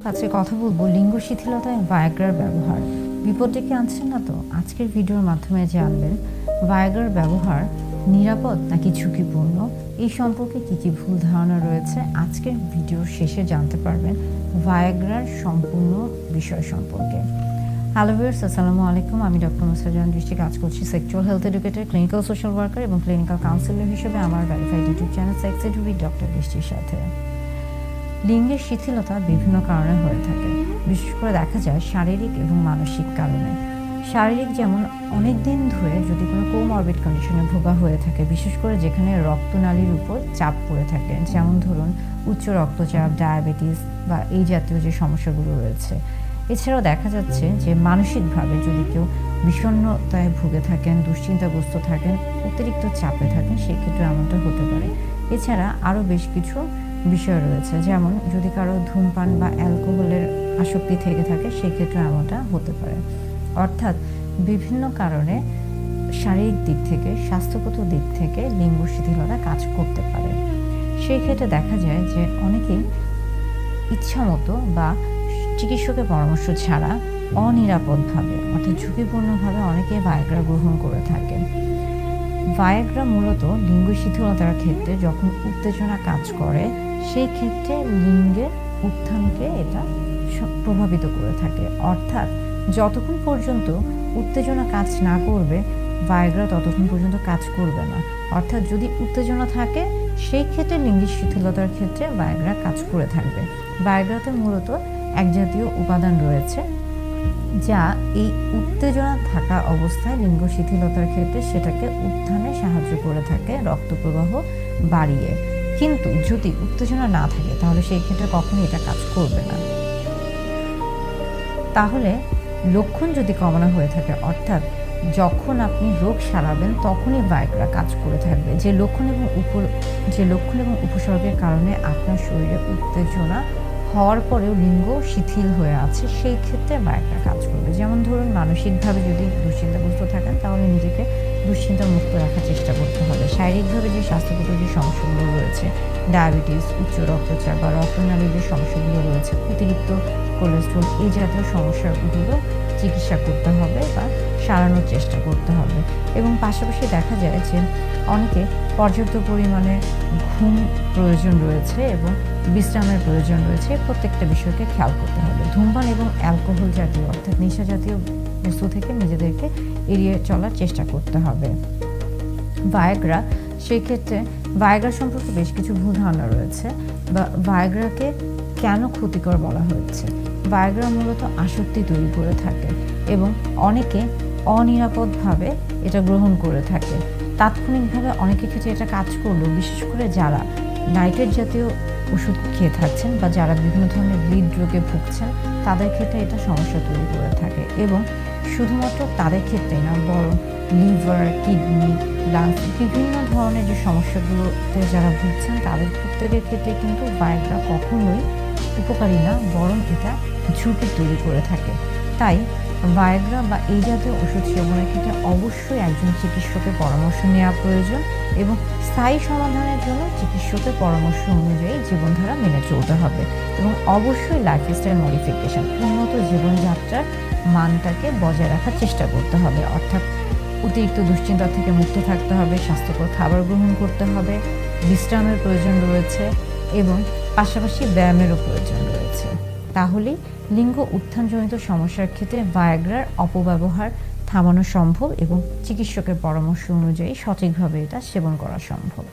আজকে কথা বলবো লিঙ্গ শিথিলতায় ভায়াগ্রার ব্যবহার বিপদ ডেকে আনছেন না তো। আজকের ভিডিওর মাধ্যমে জানবেন ভায়াগ্রার ব্যবহার নিরাপদ নাকি ঝুঁকিপূর্ণ, এই সম্পর্কে কী ভুল ধারণা রয়েছে আজকের ভিডিওর শেষে জানতে পারবেন ভায়াগ্রার সম্পূর্ণ বিষয় সম্পর্কে। হ্যালো ভিউয়ার্স, আসসালামু আলাইকুম। আমি ডক্টর মুস্তাজান দৃষ্টি কাজ করছি sexual health educator, clinical social worker এবং ক্লিনিক্যাল কাউন্সিলর হিসেবে আমার verified YouTube channel sex edu with doctor দৃষ্টির সাথে। লিঙ্গের শিথিলতা বিভিন্ন কারণে হয়ে থাকে, বিশেষ করে দেখা যায় শারীরিক এবং মানসিক কারণে। শারীরিক যেমন অনেক দিন ধরে যদি কোনো কোমরবিড কন্ডিশনে ভোগা হয়ে থাকে, বিশেষ করে যেখানে রক্তনালীর উপর চাপ পড়ে থাকে, যেমন ধরুন উচ্চ রক্তচাপ, ডায়াবেটিস বা এই জাতীয় যে সমস্যাগুলো রয়েছে। এছাড়াও দেখা যাচ্ছে যে মানসিকভাবে যদি কেউ বিষণ্ণতায় ভুগে থাকেন, দুশ্চিন্তাগ্রস্ত থাকেন, অতিরিক্ত চাপে থাকেন, সেক্ষেত্রে এমনটা হতে পারে। এছাড়া আরও বেশ কিছু বিষয় রয়েছে, যেমন যদি কারো ধূমপান বা অ্যালকোহলের আসক্তি থেকে থাকে, সেক্ষেত্রে এমনটা হতে পারে। অর্থাৎ বিভিন্ন কারণে শারীরিক দিক থেকে, স্বাস্থ্যগত দিক থেকে লিঙ্গ শিথিলতা কাজ করতে পারে। সেই ক্ষেত্রে দেখা যায় যে অনেকেই ইচ্ছামতো বা চিকিৎসকের পরামর্শ ছাড়া অনিরাপদভাবে অর্থাৎ ঝুঁকিপূর্ণভাবে অনেকে ভায়াগ্রা গ্রহণ করে থাকেন। ভায়াগ্রা মূলত লিঙ্গ শিথিলতার ক্ষেত্রে যখন উত্তেজনা কাজ করে, সেই ক্ষেত্রে লিঙ্গের উত্থানকে এটা প্রভাবিত করে থাকে। অর্থাৎ যতক্ষণ পর্যন্ত উত্তেজনা কাজ না করবে, ভায়াগ্রা ততক্ষণ পর্যন্ত কাজ করবে না। অর্থাৎ যদি উত্তেজনা থাকে, সেই ক্ষেত্রে লিঙ্গ শিথিলতার ক্ষেত্রে ভায়াগ্রা কাজ করে থাকবে। ভায়াগ্রাতে মূলত এক জাতীয় উপাদান রয়েছে যা এই উত্তেজনা থাকা অবস্থায় লিঙ্গ শিথিলতার ক্ষেত্রে সেটাকে উত্থানে সাহায্য করে থাকে, রক্ত প্রবাহ বাড়িয়ে। কিন্তু যদি উত্তেজনা না থাকে, তাহলে সেই ক্ষেত্রে কখনোই এটা কাজ করবে না। তাহলে লক্ষণ যদি কমানো হয়ে থাকে, অর্থাৎ যখন আপনি রোগ সারাবেন তখনই ভায়াগ্রা কাজ করে থাকবে। যে লক্ষণ এবং উপসর্গের কারণে আপনার শরীরে উত্তেজনা হওয়ার পরেও লিঙ্গ শিথিল হয়ে আছে, সেই ক্ষেত্রে ভায়াগ্রা কাজ করবে। যেমন ধরুন মানসিকভাবে যদি দুশ্চিন্তাগ্রস্ত থাকেন, তাহলে নিজেকে দুশ্চিন্তা মুক্ত রাখার চেষ্টা করতে হবে। শারীরিকভাবে যে স্বাস্থ্যগত যে সমস্যাগুলো রয়েছে, ডায়াবেটিস, উচ্চ রক্তচাপ বা রক্তনালীর যে সমস্যাগুলো রয়েছে, অতিরিক্ত কোলেস্ট্রল, এই জাতীয় সমস্যাগুলো চিকিৎসা করতে হবে বা সারানোর চেষ্টা করতে হবে। এবং পাশাপাশি দেখা যায় যে অনেকে পর্যাপ্ত পরিমাণে ঘুম প্রয়োজন রয়েছে এবং বিশ্রামের প্রয়োজন রয়েছে। প্রত্যেকটা বিষয়কে খেয়াল করতে হবে। ধূমপান এবং অ্যালকোহল জাতীয় অর্থাৎ নেশা জাতীয় বস্তু থেকে নিজেদেরকে এড়িয়ে চলার চেষ্টা করতে হবে। ভায়াগ্রা, সেই ক্ষেত্রে ভায়াগ্রা সম্পর্কে বেশ কিছু ভুল ধারণা রয়েছে বা ভায়াগ্রাকে কেন ক্ষতিকর বলা হয়েছে। ভায়াগ্রা মূলত আসক্তি তৈরি করে থাকে এবং অনেকে অনিরাপদভাবে এটা গ্রহণ করে থাকে। তাৎক্ষণিকভাবে অনেকের ক্ষেত্রে এটা কাজ করলেও, বিশেষ করে যারা নাইট্রেট জাতীয় ওষুধ খেয়ে থাকছেন বা যারা বিভিন্ন ধরনের হৃদরোগে ভুগছেন, তাদের ক্ষেত্রে এটা সমস্যা তৈরি করে থাকে। এবং শুধুমাত্র তাদের ক্ষেত্রে না, বরং লিভার, কিডনি, লাংস, বিভিন্ন ধরনের যে সমস্যাগুলোতে যারা ভুগছেন, তাদের প্রত্যেকের ক্ষেত্রে কিন্তু ভায়াগ্রা কখনোই উপকারী না, বরং এটা ঝুঁকি তৈরি করে থাকে। তাই ভায়াগ্রা বা এই জাতীয় ওষুধ সেবনের ক্ষেত্রে অবশ্যই একজন চিকিৎসকের পরামর্শ নেওয়া প্রয়োজন এবং স্থায়ী সমাধানের জন্য চিকিৎসকের পরামর্শ অনুযায়ী জীবনধারা মেনে চলতে হবে। এবং অবশ্যই লাইফস্টাইল মডিফিকেশন, উন্নত জীবনযাত্রার মানটাকে বজায় রাখার চেষ্টা করতে হবে। অর্থাৎ অতিরিক্ত দুশ্চিন্তা থেকে মুক্ত থাকতে হবে, স্বাস্থ্যকর খাবার গ্রহণ করতে হবে, বিশ্রামের প্রয়োজন রয়েছে এবং পাশাপাশি ব্যায়ামেরও প্রয়োজন রয়েছে। তাহলেই লিঙ্গ উত্থানজনিত সমস্যার ক্ষেত্রে ভায়াগ্রার অপব্যবহার থামানো সম্ভব এবং চিকিৎসকের পরামর্শ অনুযায়ী সঠিকভাবে এটা সেবন করা সম্ভব।